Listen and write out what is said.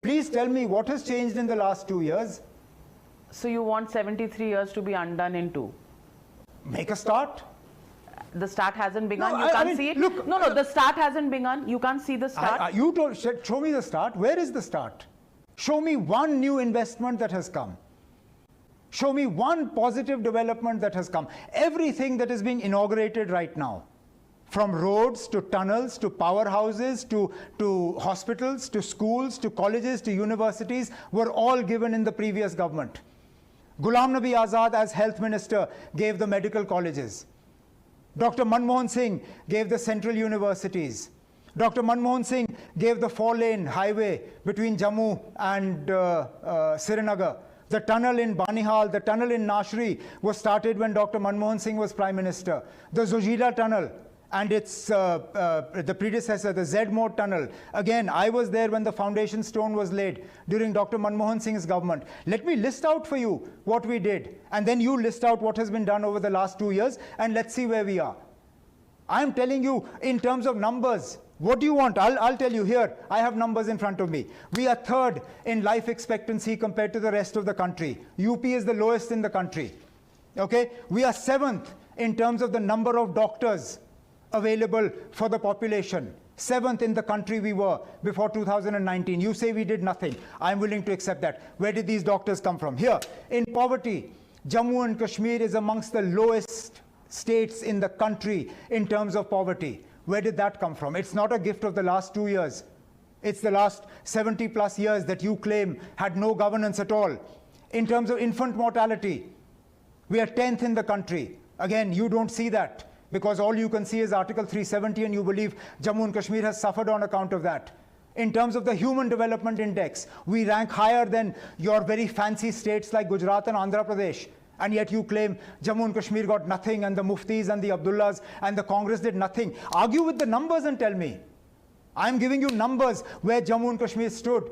Please tell me what has changed in the last 2 years. So you want 73 years to be undone in 2? Make a start. The start hasn't begun. No, You can't I mean, see it. look, No, the start hasn't begun. You can't see the start. You told, show me the start. Where is the start? Show me one new investment that has come. Show me one positive development that has come. Everything that is being inaugurated right now, from roads to tunnels to powerhouses to hospitals to schools to colleges to universities, were all given in the previous government. Ghulam Nabi Azad, as health minister, gave the medical colleges. Dr. Manmohan Singh gave the central universities. Dr. Manmohan Singh gave the 4-lane highway between Jammu and Srinagar. The tunnel in Banihal, the tunnel in Nashri was started when Dr. Manmohan Singh was Prime Minister. The Zojila tunnel and its the predecessor, the Z-Mode tunnel. Again, I was there when the foundation stone was laid during Dr. Manmohan Singh's government. Let me list out for you what we did, and then you list out what has been done over the last 2 years, and let's see where we are. I'm telling you in terms of numbers. What do you want? I'll tell you here. I have numbers in front of me. We are third in life expectancy compared to the rest of the country. UP is the lowest in the country. Okay? We are 7th in terms of the number of doctors available for the population. 7th in the country we were before 2019. You say we did nothing. I'm willing to accept that. Where did these doctors come from? Here, in poverty, Jammu and Kashmir is amongst the lowest states in the country in terms of poverty. Where did that come from? It's not a gift of the last 2 years. It's the last 70 plus years that you claim had no governance at all. In terms of infant mortality, we are 10th in the country. Again, you don't see that, because all you can see is Article 370 and you believe Jammu and Kashmir has suffered on account of that. In terms of the Human Development Index, we rank higher than your very fancy states like Gujarat and Andhra Pradesh. And yet you claim Jammu and Kashmir got nothing, and the Muftis and the Abdullahs and the Congress did nothing. Argue with the numbers and tell me. I'm giving you numbers where Jammu and Kashmir stood